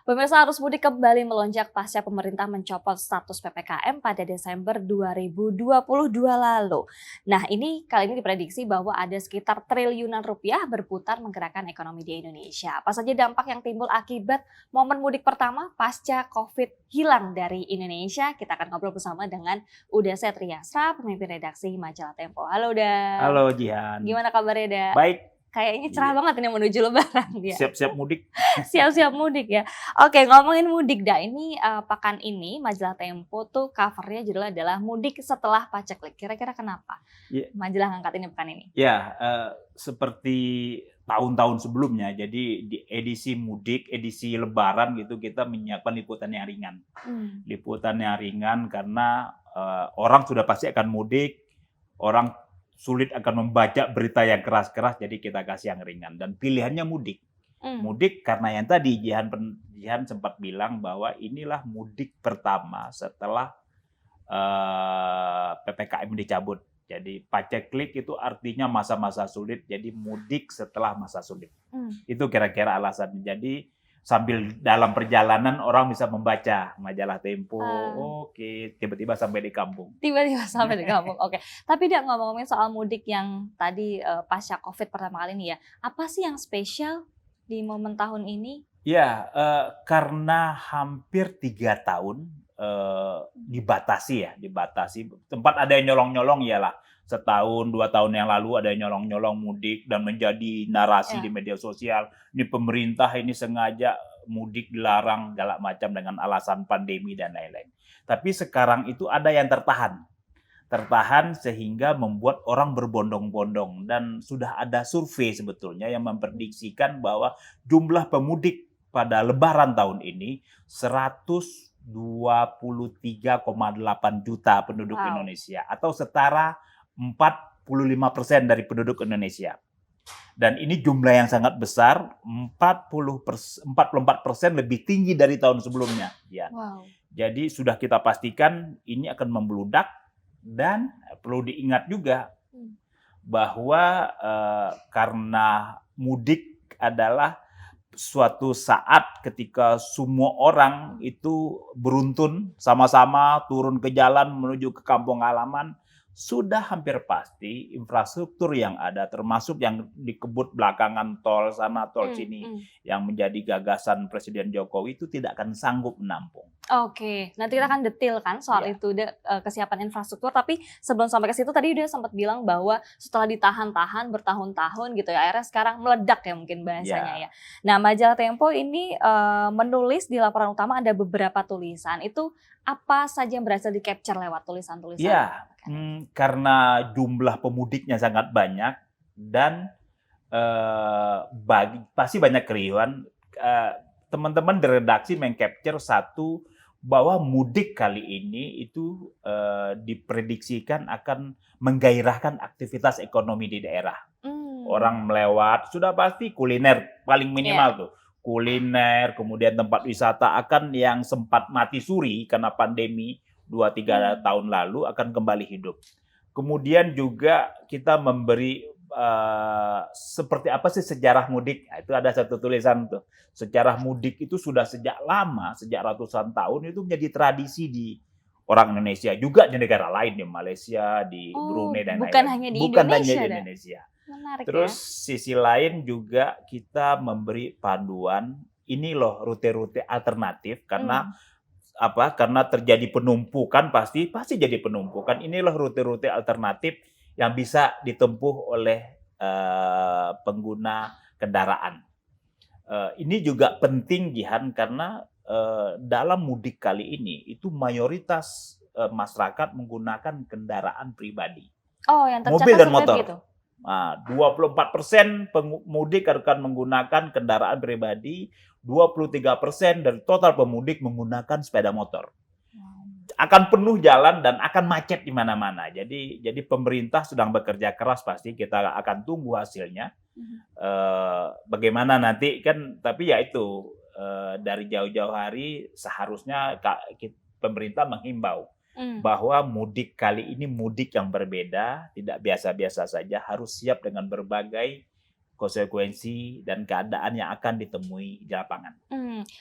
Pemirsa, arus mudik kembali melonjak pasca pemerintah mencopot status PPKM pada Desember 2022 lalu. Nah, kali ini diprediksi bahwa ada sekitar triliunan rupiah berputar menggerakkan ekonomi di Indonesia. Apa saja dampak yang timbul akibat momen mudik pertama pasca COVID hilang dari Indonesia? Kita akan ngobrol bersama dengan Uda Setriasra, pemimpin redaksi Majalah Tempo. Halo, Uda. Halo Jihan. Gimana kabarnya, Uda? Baik. Kayaknya cerah Iya. banget ini menuju Lebaran ya. Siap-siap mudik. Siap-siap mudik ya. Oke, ngomongin mudik dah. Ini pekan ini Majalah Tempo tuh covernya judulnya adalah Mudik Setelah Paceklik. Kira-kira kenapa Ya, majalah ngangkat ini pekan ini? seperti tahun-tahun sebelumnya. Jadi di edisi mudik, edisi Lebaran gitu kita menyiapkan liputan yang ringan. Liputan yang ringan karena orang sudah pasti akan mudik, orang sulit akan membaca berita yang keras-keras, jadi kita kasih yang ringan. Dan pilihannya mudik. Mudik karena yang tadi Jihan sempat bilang bahwa inilah mudik pertama setelah PPKM dicabut. Jadi paceklik itu artinya masa-masa sulit, jadi mudik setelah masa sulit. Itu kira-kira alasannya. Jadi sambil dalam perjalanan orang bisa membaca majalah Tempo, oke, tiba-tiba sampai di kampung. Oke. Tapi dia ngomongin soal mudik yang tadi pasca COVID pertama kali ini ya, apa sih yang spesial di momen tahun ini? Ya, karena hampir 3 tahun dibatasi. Tempat ada yang nyolong-nyolong iyalah. Setahun, 2 tahun yang lalu ada yang nyolong-nyolong mudik dan menjadi narasi di media sosial. Ini pemerintah ini sengaja mudik dilarang segala macam dengan alasan pandemi dan lain-lain. Tapi sekarang itu ada yang tertahan sehingga membuat orang berbondong-bondong, dan sudah ada survei sebetulnya yang memprediksikan bahwa jumlah pemudik pada Lebaran tahun ini 123,8 juta penduduk Indonesia, atau setara 45% dari penduduk Indonesia. Dan ini jumlah yang sangat besar, 44% lebih tinggi dari tahun sebelumnya. Ya. Jadi sudah kita pastikan ini akan membludak, dan perlu diingat juga bahwa karena mudik adalah suatu saat ketika semua orang itu beruntun sama-sama turun ke jalan menuju ke kampung halaman, sudah hampir pasti infrastruktur yang ada, termasuk yang dikebut belakangan tol sana tol sini, yang menjadi gagasan Presiden Jokowi, itu tidak akan sanggup menampung. Oke, nanti kita akan detailkan soal itu, kesiapan infrastruktur. Tapi sebelum sampai ke situ, tadi udah sempat bilang bahwa setelah ditahan-tahan bertahun-tahun gitu ya, akhirnya sekarang meledak ya mungkin bahasanya ya. Nah, Majalah Tempo ini menulis di laporan utama ada beberapa tulisan. Itu apa saja yang berhasil di-capture lewat tulisan-tulisan? Ya, karena jumlah pemudiknya sangat banyak dan pasti banyak keriuhan. Teman-teman di redaksi meng-capture satu, bahwa mudik kali ini itu diprediksikan akan menggairahkan aktivitas ekonomi di daerah. Orang melewat, sudah pasti kuliner paling minimal tuh. Kuliner, kemudian tempat wisata akan yang sempat mati suri karena pandemi 2-3 tahun lalu akan kembali hidup. Kemudian juga kita memberi seperti apa sih sejarah mudik. Itu ada satu tulisan tuh. Sejarah mudik itu sudah sejak lama, sejak ratusan tahun itu menjadi tradisi di orang Indonesia, juga di negara lain, di Malaysia, di Brunei dan lain-lain. Bukan hanya di Indonesia. Menarik. Terus sisi lain juga kita memberi panduan, ini loh rute-rute alternatif, karena karena terjadi penumpukan, pasti jadi penumpukan. Ini loh rute-rute alternatif yang bisa ditempuh oleh pengguna kendaraan. Ini juga penting, Jihan, karena dalam mudik kali ini itu mayoritas masyarakat menggunakan kendaraan pribadi. Yang tercatat mobil dan motor. Gitu. 24% pemudik akan menggunakan kendaraan pribadi, 23% dari total pemudik menggunakan sepeda motor. Akan penuh jalan dan akan macet di mana-mana. Jadi pemerintah sedang bekerja keras, pasti kita akan tunggu hasilnya. Bagaimana nanti kan, tapi ya itu dari jauh-jauh hari seharusnya pemerintah menghimbau bahwa mudik kali ini mudik yang berbeda, tidak biasa-biasa saja, harus siap dengan berbagai konsekuensi dan keadaan yang akan ditemui di lapangan.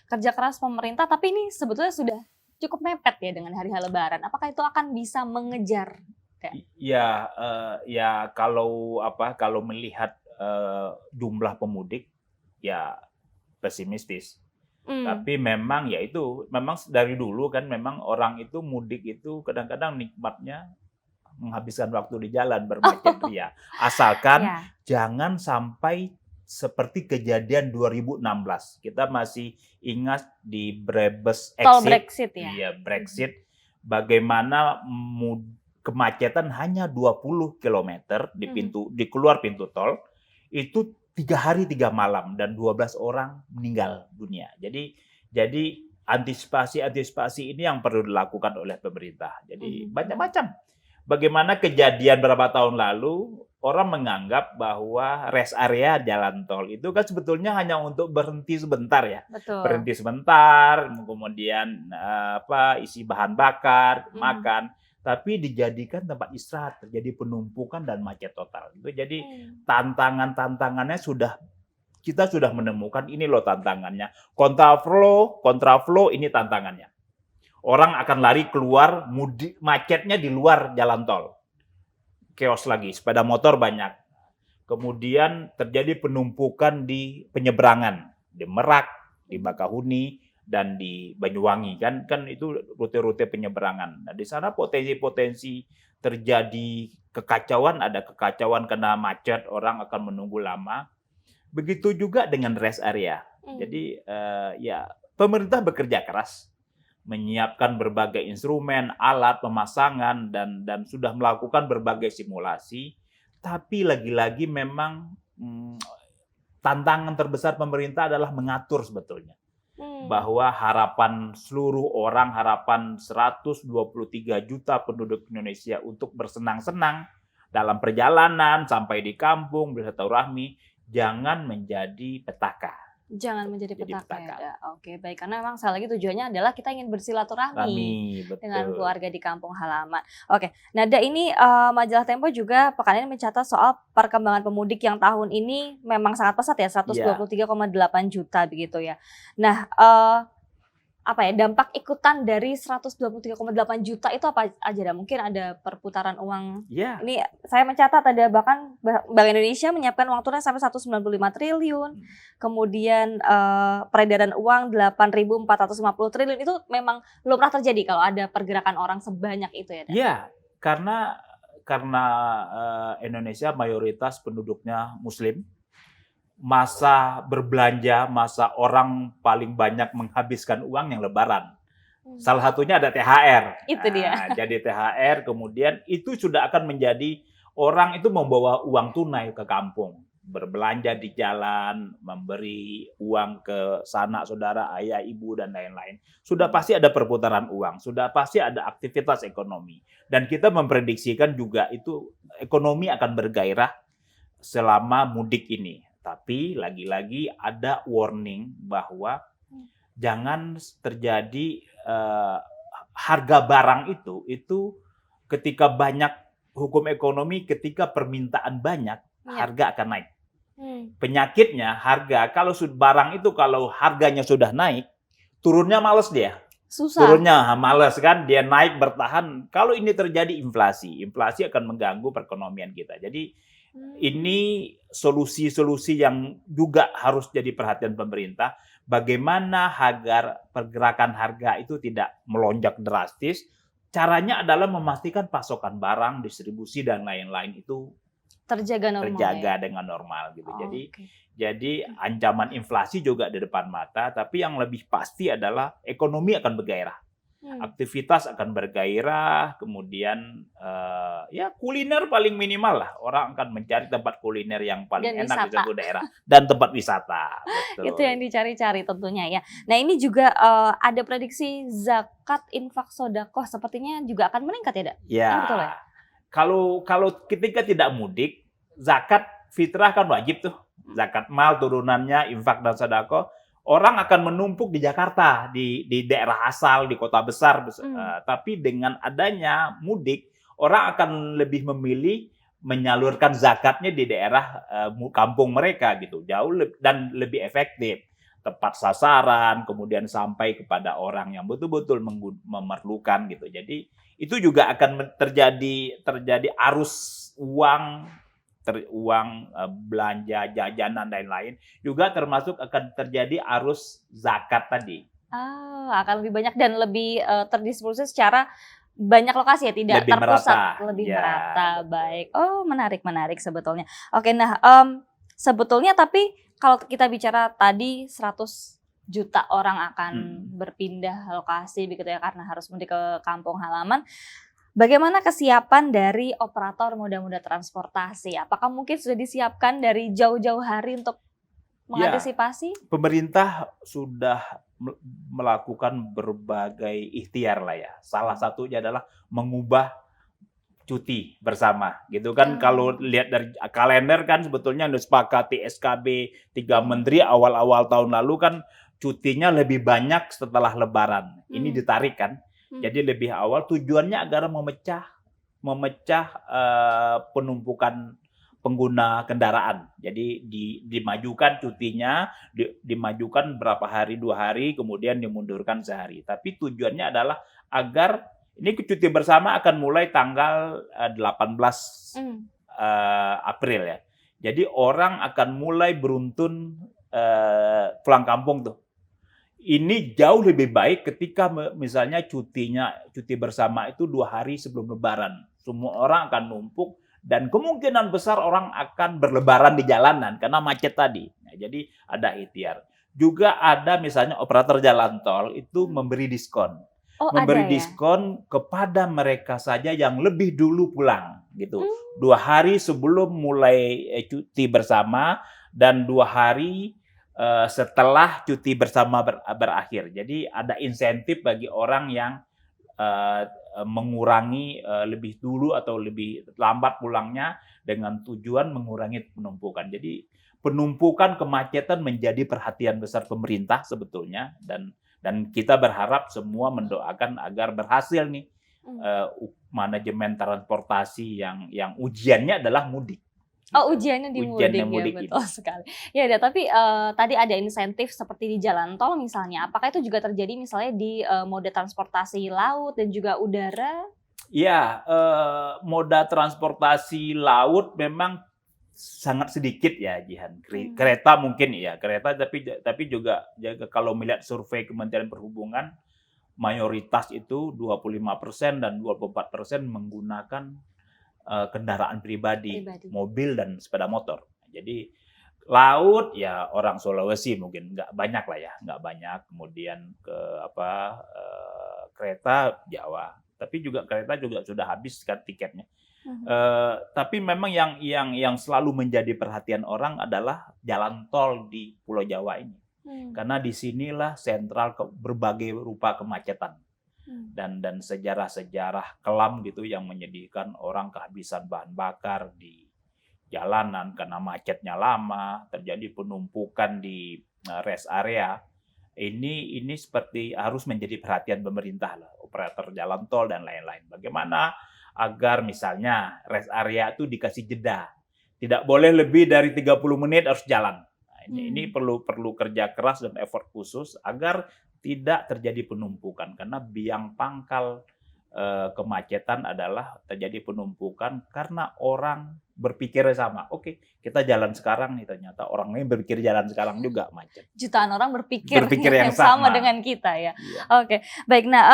Kerja keras pemerintah, tapi ini sebetulnya sudah cukup mepet ya dengan hari Lebaran. Apakah itu akan bisa mengejar? Ya, ya kalau melihat jumlah pemudik, ya pesimistis. Tapi memang ya itu memang dari dulu kan memang orang itu mudik itu kadang-kadang nikmatnya menghabiskan waktu di jalan bermacet ria. Asalkan jangan sampai seperti kejadian 2016. Kita masih ingat di Brebes exit. Tol Brexit ya. Iya, Brexit. Bagaimana kemacetan hanya 20 km di keluar pintu tol itu 3 hari 3 malam dan 12 orang meninggal dunia. Jadi antisipasi ini yang perlu dilakukan oleh pemerintah. Jadi macam-macam. Bagaimana kejadian berapa tahun lalu orang menganggap bahwa rest area jalan tol itu kan sebetulnya hanya untuk berhenti sebentar ya. Betul. Berhenti sebentar, kemudian isi bahan bakar, makan, tapi dijadikan tempat istirahat, terjadi penumpukan dan macet total. Jadi tantangannya kita sudah menemukan, ini loh tantangannya. Kontraflow ini tantangannya. Orang akan lari keluar, mudik macetnya di luar jalan tol. Chaos lagi, sepeda motor banyak. Kemudian terjadi penumpukan di penyeberangan, di Merak, di Bakahuni, dan di Banyuwangi. Kan itu rute-rute penyeberangan. Nah, di sana potensi terjadi kekacauan, ada kekacauan kena macet, orang akan menunggu lama. Begitu juga dengan rest area. Jadi ya pemerintah bekerja keras menyiapkan berbagai instrumen, alat, pemasangan, dan sudah melakukan berbagai simulasi. Tapi lagi-lagi memang tantangan terbesar pemerintah adalah mengatur sebetulnya. Bahwa harapan seluruh orang, harapan 123 juta penduduk Indonesia untuk bersenang-senang dalam perjalanan sampai di kampung, bersilaturahmi, jangan menjadi petaka. Jangan menjadi petaka. Ya. Oke, baik. Karena memang sekali lagi tujuannya adalah kita ingin bersilaturahmi dengan keluarga di kampung halaman. Oke, Nada, ini majalah Tempo juga pekan ini mencatat soal perkembangan pemudik yang tahun ini memang sangat pesat ya, 123,8 juta begitu ya. Nah, dampak ikutan dari 123,8 juta itu apa aja? Mungkin ada perputaran uang. Ini saya mencatat ada bahkan Bank Indonesia menyiapkan uang tunai sampai 195 triliun. Kemudian peredaran uang 8.450 triliun. Itu memang belum pernah terjadi kalau ada pergerakan orang sebanyak itu ya. Iya, karena Indonesia mayoritas penduduknya Muslim. Masa berbelanja, masa orang paling banyak menghabiskan uang yang Lebaran. Salah satunya ada THR. Itu dia. Jadi THR, kemudian itu sudah akan menjadi orang itu membawa uang tunai ke kampung. Berbelanja di jalan, memberi uang ke sanak saudara, ayah, ibu, dan lain-lain. Sudah pasti ada perputaran uang, sudah pasti ada aktivitas ekonomi. Dan kita memprediksikan juga itu ekonomi akan bergairah selama mudik ini. Tapi lagi-lagi ada warning bahwa jangan terjadi harga barang itu ketika banyak hukum ekonomi, ketika permintaan banyak, harga akan naik. Penyakitnya harga, kalau barang itu kalau harganya sudah naik, turunnya males dia. Susah. Turunnya males kan, dia naik bertahan. Kalau ini terjadi inflasi akan mengganggu perekonomian kita. Jadi ini solusi-solusi yang juga harus jadi perhatian pemerintah. Bagaimana agar pergerakan harga itu tidak melonjak drastis. Caranya adalah memastikan pasokan barang, distribusi, dan lain-lain itu terjaga dengan normal gitu. Jadi ancaman inflasi juga di depan mata, tapi yang lebih pasti adalah ekonomi akan bergairah. Aktivitas akan bergairah, kemudian ya kuliner paling minimal lah. Orang akan mencari tempat kuliner yang paling enak di suatu daerah dan tempat wisata. Betul. Itu yang dicari-cari tentunya ya. Nah, ini juga ada prediksi zakat infak sedekah sepertinya juga akan meningkat ya, Dak? Ya. Betul ya? Kalau ketika tidak mudik, zakat fitrah kan wajib tuh. Zakat mal turunannya, infak dan sedekah. Orang akan menumpuk di Jakarta, di daerah asal, di kota besar. Tapi dengan adanya mudik, orang akan lebih memilih menyalurkan zakatnya di daerah kampung mereka gitu, dan lebih efektif, tepat sasaran, kemudian sampai kepada orang yang betul-betul memerlukan gitu. Jadi itu juga akan terjadi arus uang, belanja, jajanan, lain-lain, juga termasuk akan terjadi arus zakat tadi. Akan lebih banyak dan lebih terdistribusi secara banyak lokasi ya, tidak Lebih terpusat, merata. lebih Ya, merata. betul. Baik. Oh, menarik sebetulnya. Oke, nah sebetulnya tapi kalau kita bicara tadi 100 juta orang akan berpindah lokasi begitu ya karena harus mudik ke kampung halaman. Bagaimana kesiapan dari operator moda transportasi? Apakah mungkin sudah disiapkan dari jauh-jauh hari untuk mengantisipasi? Pemerintah sudah melakukan berbagai ikhtiar lah ya. Salah satunya adalah mengubah cuti bersama gitu kan. Kalau lihat dari kalender kan sebetulnya disepakati SKB 3 menteri awal-awal tahun lalu kan cutinya lebih banyak setelah Lebaran. Ini ditarik kan. Jadi lebih awal, tujuannya agar memecah penumpukan pengguna kendaraan. Jadi dimajukan cutinya, dimajukan berapa hari, 2 hari, kemudian dimundurkan sehari. Tapi tujuannya adalah agar ini cuti bersama akan mulai tanggal 18 April ya. Jadi orang akan mulai beruntun pulang kampung tuh. Ini jauh lebih baik ketika misalnya cuti bersama itu 2 hari sebelum Lebaran. Semua orang akan numpuk dan kemungkinan besar orang akan berlebaran di jalanan karena macet tadi. Nah, jadi ada ikhtiar. Juga ada misalnya operator jalan tol itu memberi diskon. Memberi diskon kepada mereka saja yang lebih dulu pulang gitu. 2 hari sebelum mulai cuti bersama dan 2 hari setelah cuti bersama berakhir. Jadi ada insentif bagi orang yang mengurangi lebih dulu atau lebih lambat pulangnya dengan tujuan mengurangi penumpukan. Jadi penumpukan kemacetan menjadi perhatian besar pemerintah sebetulnya dan kita berharap semua mendoakan agar berhasil nih manajemen transportasi yang ujiannya adalah mudik. Ujiannya di mudik ya, betul sekali. Ya, tapi tadi ada insentif seperti di jalan tol misalnya. Apakah itu juga terjadi misalnya di moda transportasi laut dan juga udara? Ya, moda transportasi laut memang sangat sedikit ya, Jihan. Kereta mungkin ya, kereta tapi juga kalau melihat survei Kementerian Perhubungan, mayoritas itu 25% dan 24% menggunakan kendaraan pribadi, mobil dan sepeda motor. Jadi laut ya orang Sulawesi mungkin nggak banyak lah ya, nggak banyak. Kemudian ke kereta Jawa, tapi juga kereta juga sudah habis kan tiketnya. Tapi memang yang selalu menjadi perhatian orang adalah jalan tol di Pulau Jawa ini, karena disinilah sentral berbagai rupa kemacetan. Dan sejarah-sejarah kelam gitu yang menyedihkan, orang kehabisan bahan bakar di jalanan karena macetnya lama, terjadi penumpukan di rest area. Ini seperti harus menjadi perhatian pemerintah lah, operator jalan tol dan lain-lain. Bagaimana agar misalnya rest area itu dikasih jeda. Tidak boleh lebih dari 30 menit harus jalan. Nah, ini perlu kerja keras dan effort khusus agar tidak terjadi penumpukan, karena biang pangkal kemacetan adalah terjadi penumpukan karena orang berpikir sama. Oke, kita jalan sekarang nih, ternyata orang lain berpikir jalan sekarang juga macet. Jutaan orang berpikir yang sama dengan kita ya. Iya. Oke, baik. Nah,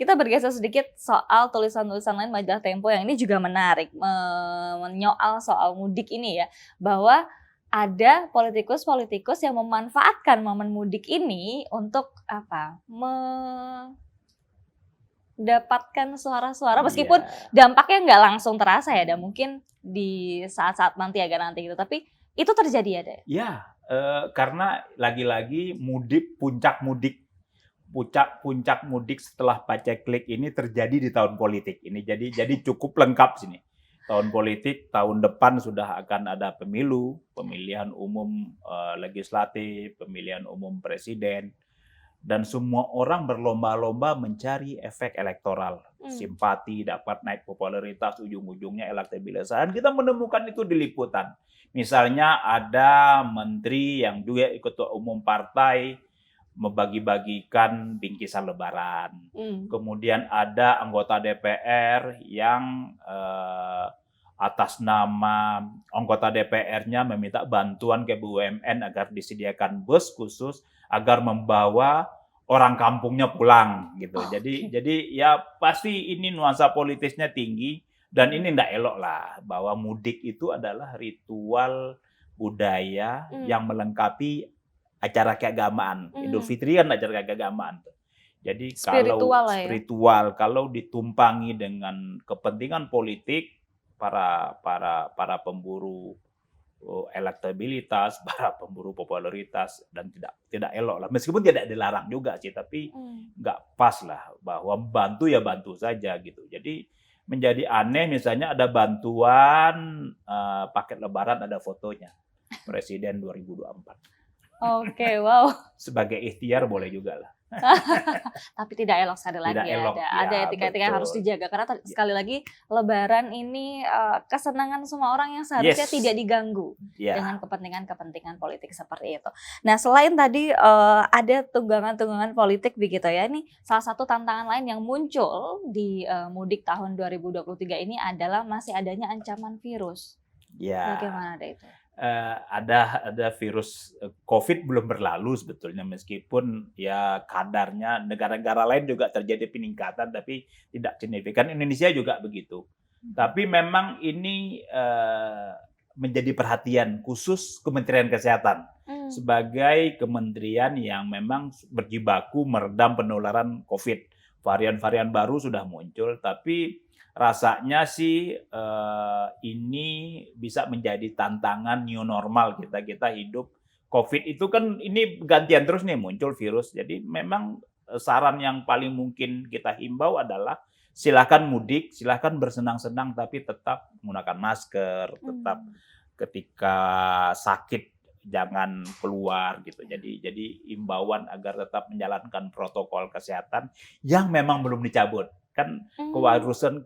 kita bergeser sedikit soal tulisan-tulisan lain majalah Tempo yang ini juga menarik, menyoal soal mudik ini ya, bahwa ada politikus-politikus yang memanfaatkan momen mudik ini untuk mendapatkan suara-suara meskipun dampaknya nggak langsung terasa ya, dan mungkin di saat-saat nanti gitu, tapi itu terjadi ya, Dek? Ya, karena lagi-lagi puncak mudik setelah paceklik ini terjadi di tahun politik ini, jadi cukup lengkap sini. Tahun politik, tahun depan sudah akan ada pemilihan umum legislatif, pemilihan umum presiden. dan semua orang berlomba-lomba mencari efek elektoral, simpati, dapat naik popularitas, ujung-ujungnya elektabilitas. Dan kita menemukan itu di liputan. Misalnya ada menteri yang juga ketua umum partai membagi-bagikan bingkisan lebaran. Kemudian ada anggota DPR yang atas nama anggota DPR-nya meminta bantuan ke BUMN agar disediakan bus khusus agar membawa orang kampungnya pulang gitu. Jadi ya pasti ini nuansa politisnya tinggi dan ini tidak elok lah bahwa mudik itu adalah ritual budaya yang melengkapi acara keagamaan. Idul Fitri kan acara keagamaan. Jadi Spiritual lah ya. spiritual kalau ditumpangi dengan kepentingan politik para pemburu elektabilitas, para pemburu popularitas dan tidak elok lah. Meskipun tidak dilarang juga sih, tapi nggak pas lah bahwa bantu ya bantu saja gitu. Jadi menjadi aneh misalnya ada bantuan paket lebaran ada fotonya Presiden 2024. Oke, wow. Sebagai ikhtiar boleh juga lah. Tapi tidak elok sekali lagi Tidak ya. elok, Ada ya, etika-etika yang harus betul. dijaga karena sekali lagi Lebaran ini kesenangan semua orang yang seharusnya Yes. tidak diganggu Ya. dengan kepentingan-kepentingan politik seperti itu. Nah, selain tadi ada tunggangan-tunggangan politik begitu ya. Ini salah satu tantangan lain yang muncul di mudik tahun 2023 ini adalah masih adanya ancaman virus. Ya. Bagaimana ada itu? Ada virus COVID belum berlalu sebetulnya meskipun ya kadarnya negara-negara lain juga terjadi peningkatan tapi tidak signifikan. Indonesia juga begitu. Tapi memang ini menjadi perhatian khusus Kementerian Kesehatan sebagai kementerian yang memang berjibaku meredam penularan COVID. Varian-varian baru sudah muncul tapi rasanya sih ini bisa menjadi tantangan new normal kita hidup. COVID itu kan ini gantian terus nih muncul virus. Jadi memang saran yang paling mungkin kita himbau adalah silakan mudik, silakan bersenang-senang tapi tetap menggunakan masker, tetap ketika sakit jangan keluar gitu. Jadi imbauan agar tetap menjalankan protokol kesehatan yang memang belum dicabut. Kan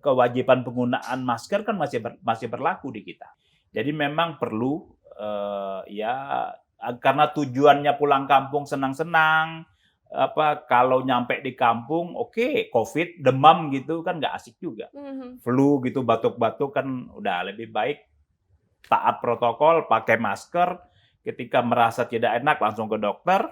kewajiban penggunaan masker kan masih berlaku di kita. Jadi memang perlu karena tujuannya pulang kampung senang-senang, kalau nyampe di kampung oke, COVID demam gitu kan nggak asik juga. Flu gitu batuk-batuk kan udah lebih baik taat protokol, pakai masker, ketika merasa tidak enak langsung ke dokter.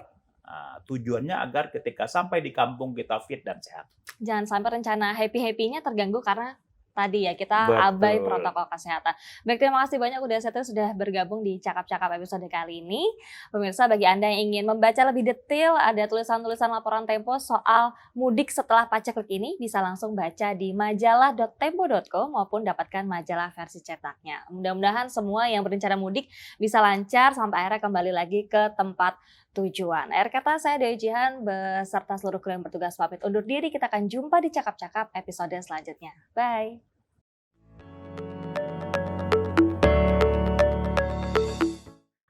Tujuannya agar ketika sampai di kampung kita fit dan sehat. Jangan sampai rencana happy-happy-nya terganggu karena tadi ya kita abai protokol kesehatan. Baik, terima kasih banyak udah setia sudah bergabung di Cakap-Cakap episode kali ini. Pemirsa, bagi Anda yang ingin membaca lebih detail, ada tulisan-tulisan laporan Tempo soal mudik setelah paceklik ini, bisa langsung baca di majalah.tempo.co maupun dapatkan majalah versi cetaknya. Mudah-mudahan semua yang berencana mudik bisa lancar sampai akhirnya kembali lagi ke tempat tujuan. Akhir kata, saya Dewi Jihan beserta seluruh kru yang bertugas pamit undur diri. Kita akan jumpa di Cakap-Cakap episode selanjutnya. Bye!